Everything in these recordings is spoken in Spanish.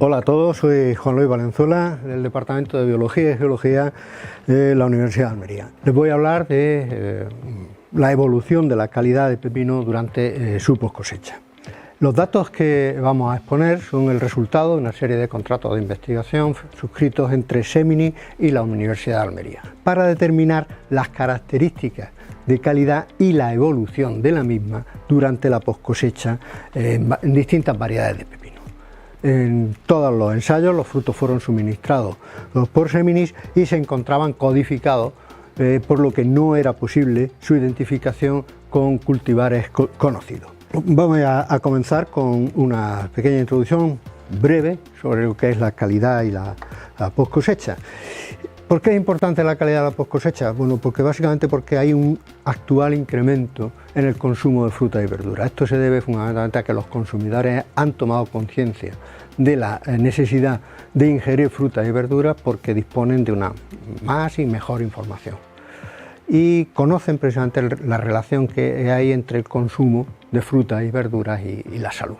Hola a todos, soy Juan Luis Valenzuela, del Departamento de Biología y Geología de la Universidad de Almería. Les voy a hablar de la evolución de la calidad de pepino durante su post-cosecha. Los datos que vamos a exponer son el resultado de una serie de contratos de investigación suscritos entre Semini y la Universidad de Almería para determinar las características de calidad y la evolución de la misma durante la post-cosecha en distintas variedades de pepino. En todos los ensayos los frutos fueron suministrados por Seminis y se encontraban codificados, por lo que no era posible su identificación con cultivares conocidos. Vamos a comenzar con una pequeña introducción breve sobre lo que es la calidad y la post cosecha. ¿Por qué es importante la calidad de la post cosecha? Bueno, porque hay un actual incremento en el consumo de fruta y verdura. Esto se debe fundamentalmente a que los consumidores han tomado conciencia de la necesidad de ingerir frutas y verduras porque disponen de una más y mejor información. Y conocen precisamente la relación que hay entre el consumo de frutas y verduras y la salud.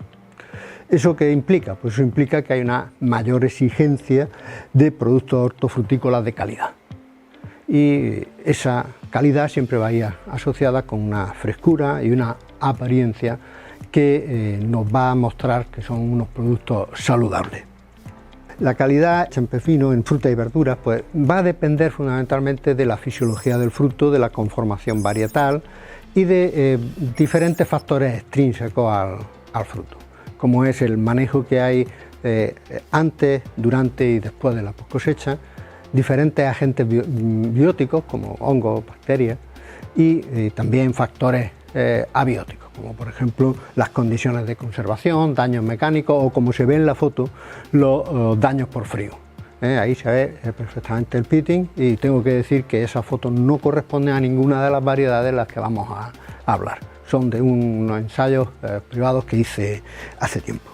¿Eso qué implica? Pues eso implica que hay una mayor exigencia de productos hortofrutícolas de calidad. Y esa calidad siempre va a ir asociada con una frescura y una apariencia que nos va a mostrar que son unos productos saludables. La calidad en pepino, en fruta y verduras, pues va a depender fundamentalmente de la fisiología del fruto, de la conformación varietal y de diferentes factores extrínsecos al fruto, como es el manejo que hay antes, durante y después de la cosecha, diferentes agentes bióticos como hongos, bacterias y también factores abióticos, como por ejemplo las condiciones de conservación, daños mecánicos o, como se ve en la foto, los daños por frío. Ahí se ve perfectamente el pitting y tengo que decir que esa foto no corresponde a ninguna de las variedades de las que vamos a hablar. Son de unos ensayos privados que hice hace tiempo.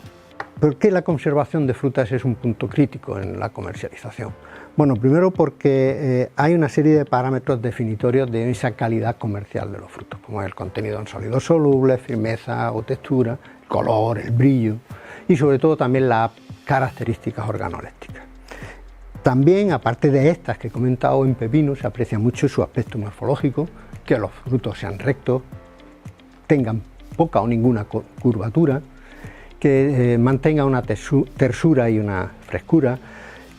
¿Por qué la conservación de frutas es un punto crítico en la comercialización? Bueno, primero porque hay una serie de parámetros definitorios de esa calidad comercial de los frutos, como el contenido en sólidos solubles, firmeza o textura, el color, el brillo y sobre todo también las características organolépticas. También, aparte de estas que he comentado, en pepino se aprecia mucho su aspecto morfológico, que los frutos sean rectos, tengan poca o ninguna curvatura, que mantenga una tersura y una frescura,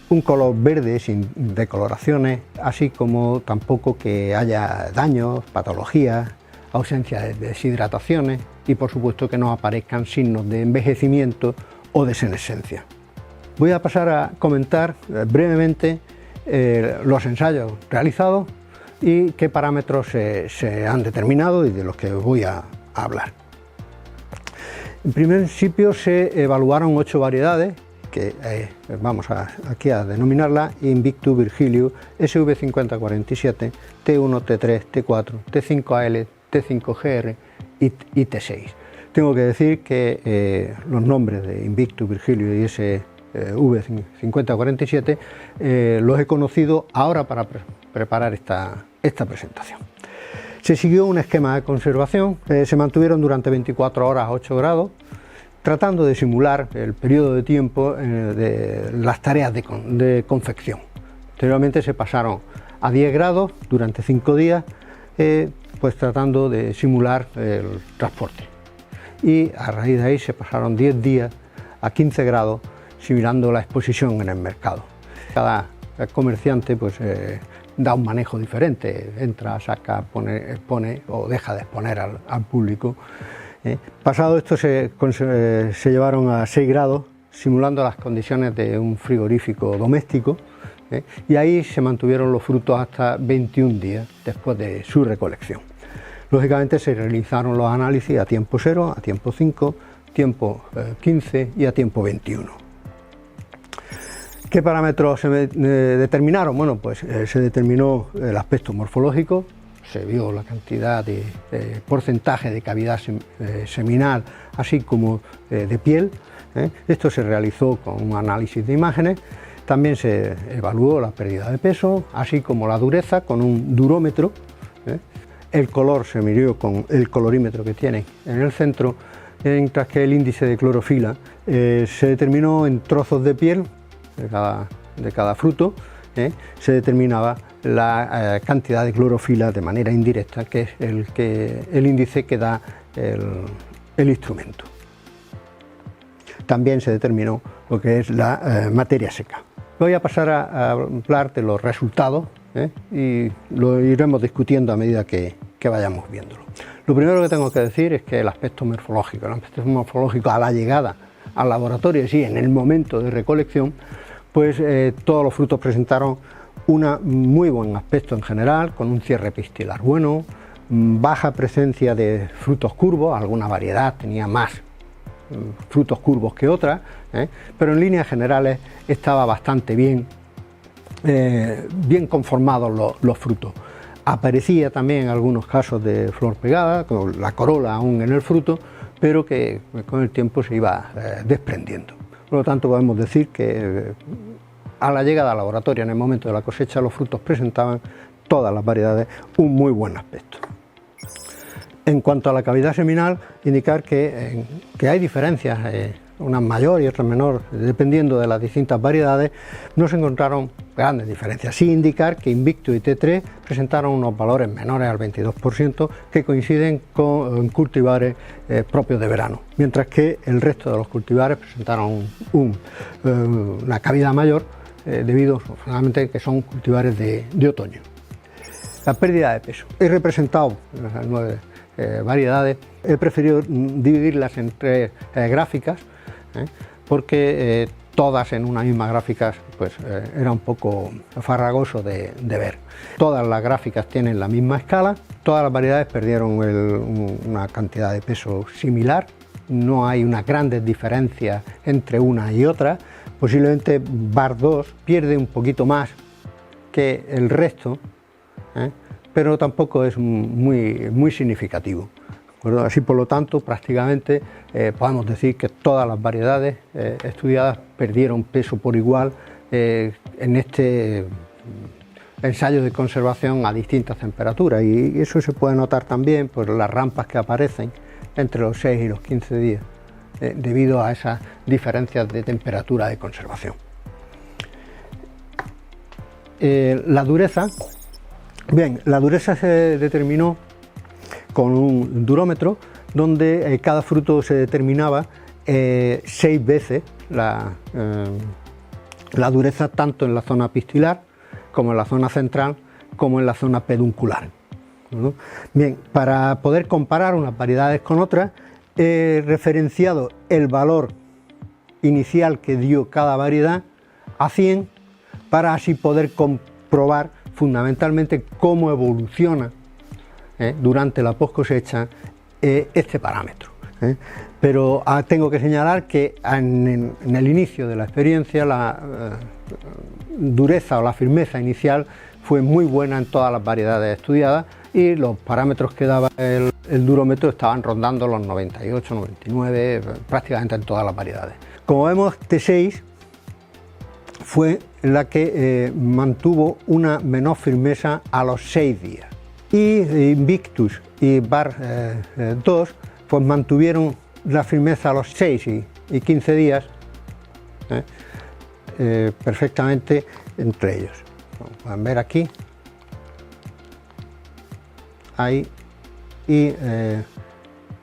un color verde sin decoloraciones, así como tampoco que haya daños, patologías, ausencia de deshidrataciones y por supuesto que no aparezcan signos de envejecimiento o de senescencia. Voy a pasar a comentar brevemente los ensayos realizados y qué parámetros se han determinado y de los que voy a hablar. En principio se evaluaron 8 variedades que vamos aquí a denominarla Invictus Virgilius SV5047, T1, T3, T4, T5AL, T5GR y T6. Tengo que decir que los nombres de Invictus Virgilius y SV5047 los he conocido ahora para preparar esta presentación. Se siguió un esquema de conservación, se mantuvieron durante 24 horas a 8 grados, tratando de simular el periodo de tiempo de las tareas de confección. Posteriormente se pasaron a 10 grados durante 5 días, pues tratando de simular el transporte. Y a raíz de ahí se pasaron 10 días a 15 grados, simulando la exposición en el mercado. Cada comerciante pues da un manejo diferente, entra, saca, expone o deja de exponer al público. Pasado esto se llevaron a 6 grados, simulando las condiciones de un frigorífico doméstico, y ahí se mantuvieron los frutos hasta 21 días después de su recolección. Lógicamente se realizaron los análisis a tiempo 0, a tiempo 5, tiempo 15 y a tiempo 21. ¿Qué parámetros se determinaron? Bueno, pues se determinó el aspecto morfológico, se vio la cantidad de porcentaje de cavidad seminal, así como de piel. Esto se realizó con un análisis de imágenes. También se evaluó la pérdida de peso, así como la dureza con un durómetro. El color se midió con el colorímetro que tiene en el centro mientras que el índice de clorofila se determinó en trozos de piel de cada fruto, se determinaba la cantidad de clorofila de manera indirecta, que es el índice que da el instrumento. También se determinó lo que es la materia seca. Voy a pasar a hablar de los resultados y lo iremos discutiendo a medida que vayamos viéndolo. Lo primero que tengo que decir es que el aspecto morfológico a la llegada al laboratorio, sí, en el momento de recolección, pues todos los frutos presentaron un muy buen aspecto en general, con un cierre epistilar bueno, baja presencia de frutos curvos, alguna variedad tenía más frutos curvos que otras, pero en líneas generales estaba bastante bien conformados los frutos. Aparecía también en algunos casos de flor pegada, con la corola aún en el fruto, pero que con el tiempo se iba desprendiendo. Por lo tanto, podemos decir que a la llegada al laboratorio, en el momento de la cosecha, los frutos presentaban, todas las variedades, un muy buen aspecto. En cuanto a la cavidad seminal, indicar que hay diferencias, unas mayor y otras menor, dependiendo de las distintas variedades. No se encontraron grandes diferencias, sí indicar que Invictus y T3 presentaron unos valores menores al 22%, que coinciden con cultivares propios de verano, mientras que el resto de los cultivares presentaron una cavidad mayor, debido fundamentalmente que son cultivares de otoño. La pérdida de peso. He representado las 9 variedades, he preferido dividirlas en 3 gráficas, porque todas en una misma gráfica pues era un poco farragoso de ver. Todas las gráficas tienen la misma escala, todas las variedades perdieron una cantidad de peso similar, no hay unas grandes diferencias entre una y otra. Posiblemente Bar 2 pierde un poquito más que el resto, pero tampoco es muy significativo. Así, por lo tanto, prácticamente podemos decir que todas las variedades estudiadas perdieron peso por igual en este ensayo de conservación a distintas temperaturas, y eso se puede notar también por las rampas que aparecen entre los 6 y los 15 días, debido a esas diferencias de temperatura de conservación. La dureza. Bien, la dureza se determinó con un durómetro, donde cada fruto se determinaba 6 veces la dureza, tanto en la zona pistilar como en la zona central como en la zona peduncular. Bien, para poder comparar unas variedades con otras, he referenciado el valor inicial que dio cada variedad a 100, para así poder comprobar fundamentalmente cómo evoluciona durante la post cosecha este parámetro. Pero tengo que señalar que en el inicio de la experiencia la dureza o la firmeza inicial fue muy buena en todas las variedades estudiadas, y los parámetros que daba el durómetro estaban rondando los 98, 99, prácticamente en todas las variedades. Como vemos, T6 fue la que mantuvo una menor firmeza a los 6 días, y Invictus y Bar 2 pues mantuvieron la firmeza a los 6 y 15 días perfectamente entre ellos. Como pueden ver aquí, hay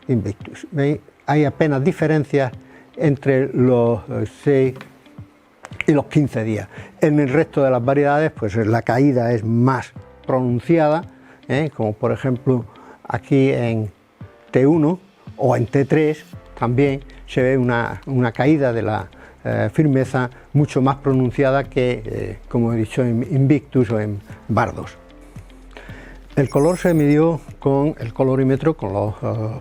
Invictus. ¿Veis? Hay apenas diferencias entre los 6 y los 15 días. En el resto de las variedades pues la caída es más pronunciada, como por ejemplo aquí en T1 o en T3 también se ve una caída de la firmeza mucho más pronunciada que, como he dicho, en Invictus o en Bar 2. El color se midió con el colorímetro, con los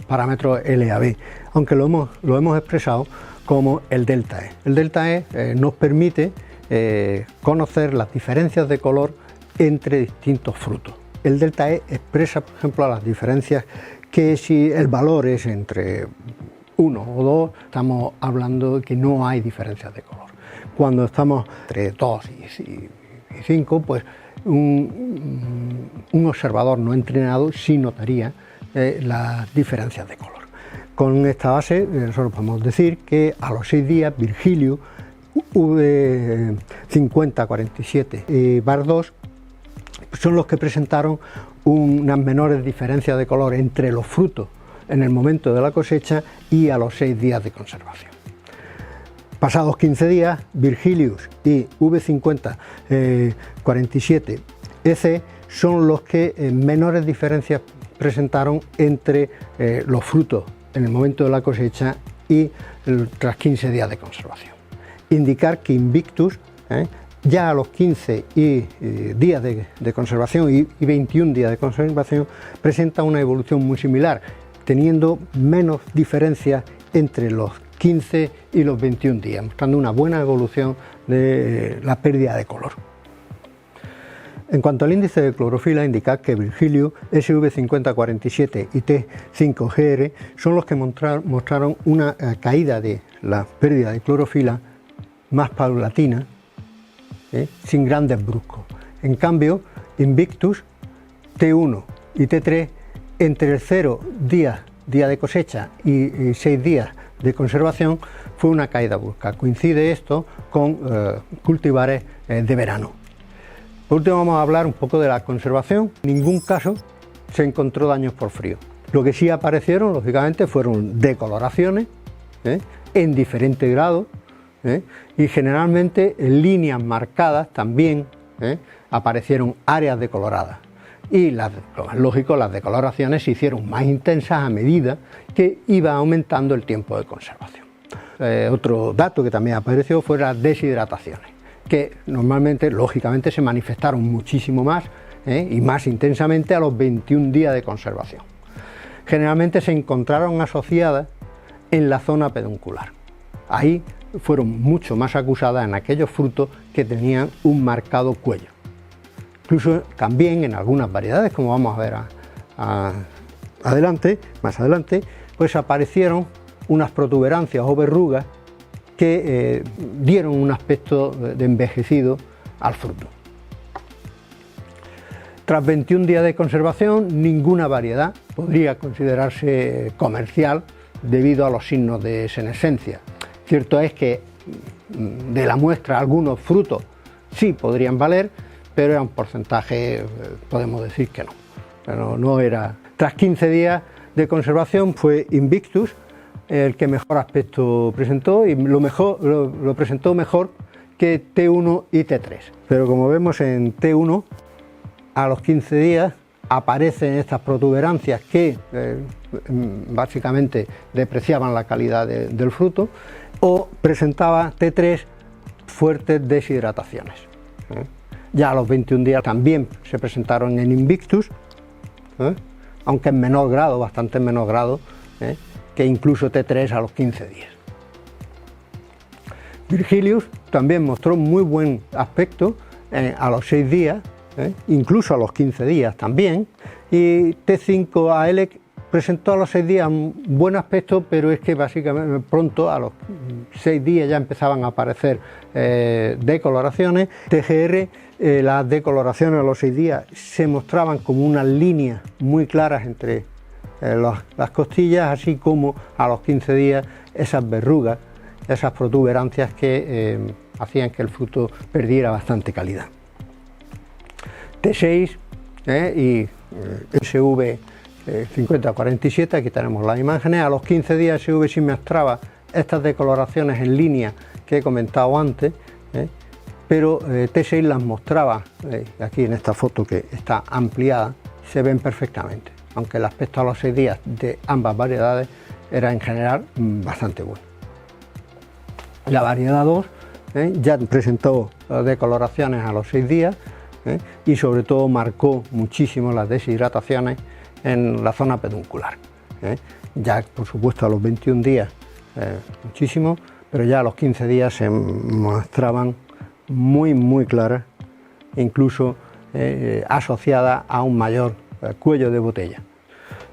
parámetros LAB, aunque lo hemos expresado como el delta E. El delta E nos permite conocer las diferencias de color entre distintos frutos. El delta E expresa, por ejemplo, las diferencias que, si el valor es entre 1 o 2, estamos hablando de que no hay diferencias de color. Cuando estamos entre 2 y 5, pues un observador no entrenado sí notaría las diferencias de color. Con esta base nosotros podemos decir que a los 6 días Virgilius V5047 y VAR2 son los que presentaron unas menores diferencias de color entre los frutos en el momento de la cosecha y a los 6 días de conservación. Pasados 15 días, Virgilius y V5047 EC son los que menores diferencias presentaron entre los frutos en el momento de la cosecha y tras 15 días de conservación. Indicar que Invictus ya a los 15 días de conservación y 21 días de conservación presenta una evolución muy similar, teniendo menos diferencias entre los 15 y los 21 días, mostrando una buena evolución de la pérdida de color. En cuanto al índice de clorofila, indicar que Virgilius, SV5047 y T5GR son los que mostraron una caída de la pérdida de clorofila más paulatina, sin grandes bruscos. En cambio, Invictus, T1 y T3, entre el 0 día de cosecha y 6 días de conservación, fue una caída brusca. Coincide esto con cultivares de verano. Por último, vamos a hablar un poco de la conservación. En ningún caso se encontró daños por frío. Lo que sí aparecieron, lógicamente, fueron decoloraciones en diferentes grados y generalmente en líneas marcadas también aparecieron áreas decoloradas. Y lo más lógico, las decoloraciones se hicieron más intensas a medida que iba aumentando el tiempo de conservación. Otro dato que también apareció fue las deshidrataciones, que normalmente, lógicamente, se manifestaron muchísimo más y más intensamente a los 21 días de conservación. Generalmente se encontraron asociadas en la zona peduncular. Ahí fueron mucho más acusadas en aquellos frutos que tenían un marcado cuello. Incluso también en algunas variedades, como vamos a ver más adelante, pues aparecieron unas protuberancias o verrugas que dieron un aspecto de envejecido al fruto. Tras 21 días de conservación, ninguna variedad podría considerarse comercial debido a los signos de senescencia. Cierto es que de la muestra algunos frutos sí podrían valer, pero era un porcentaje, podemos decir que no. Pero no era. Tras 15 días de conservación fue Invictus el que mejor aspecto presentó y lo presentó mejor que T1 y T3. Pero como vemos en T1, a los 15 días aparecen estas protuberancias que básicamente depreciaban la calidad del fruto, o presentaba T3 fuertes deshidrataciones. Ya a los 21 días también se presentaron en Invictus, aunque en menor grado, bastante en menor grado, que incluso T3 a los 15 días. Virgilius también mostró muy buen aspecto a los 6 días, incluso a los 15 días también, y T5AL presentó a los 6 días un buen aspecto, pero es que básicamente pronto, a los 6 días ya empezaban a aparecer decoloraciones. TGR, las decoloraciones a los 6 días se mostraban como unas líneas muy claras entre las costillas, así como a los 15 días esas verrugas, esas protuberancias que hacían que el fruto perdiera bastante calidad. T6 y SV5047, aquí tenemos las imágenes. A los 15 días SV sí mostraba estas decoloraciones en línea que he comentado antes, pero T6 las mostraba, aquí en esta foto que está ampliada, se ven perfectamente, aunque el aspecto a los 6 días de ambas variedades era en general bastante bueno. La variedad 2 ya presentó decoloraciones a los 6 días y sobre todo marcó muchísimo las deshidrataciones en la zona peduncular. Ya por supuesto a los 21 días muchísimo, pero ya a los 15 días se mostraban muy claras, incluso asociadas a un mayor cuello de botella.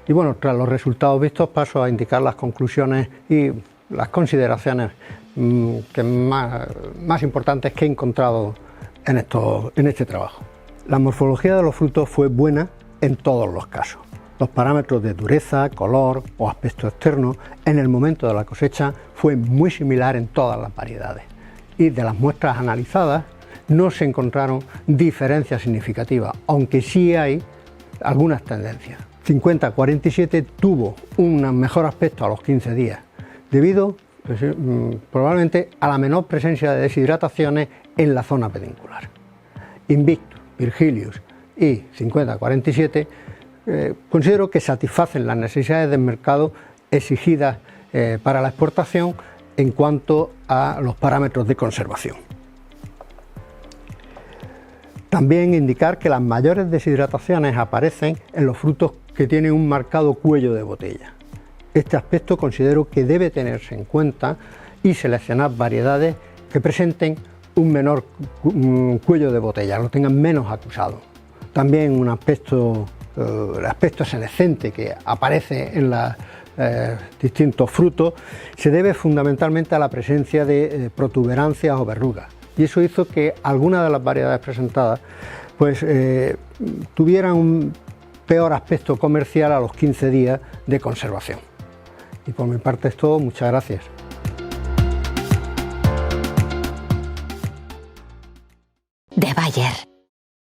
Y bueno, tras los resultados vistos paso a indicar las conclusiones y las consideraciones más importantes que he encontrado en este trabajo. La morfología de los frutos fue buena en todos los casos. Los parámetros de dureza, color o aspecto externo en el momento de la cosecha fue muy similar en todas las variedades y de las muestras analizadas no se encontraron diferencias significativas, aunque sí hay algunas tendencias. 50-47 tuvo un mejor aspecto a los 15 días, debido probablemente a la menor presencia de deshidrataciones en la zona peduncular. Invictus, Virgilius y 50-47 considero que satisfacen las necesidades del mercado exigidas para la exportación en cuanto a los parámetros de conservación. También indicar que las mayores deshidrataciones aparecen en los frutos que tienen un marcado cuello de botella. Este aspecto considero que debe tenerse en cuenta y seleccionar variedades que presenten un menor cuello de botella, lo tengan menos acusado. También un aspecto, el aspecto senescente que aparece en los distintos frutos se debe fundamentalmente a la presencia de protuberancias o verrugas. Y eso hizo que algunas de las variedades presentadas pues, tuvieran un peor aspecto comercial a los 15 días de conservación. Y por mi parte es todo, muchas gracias. De Bayer.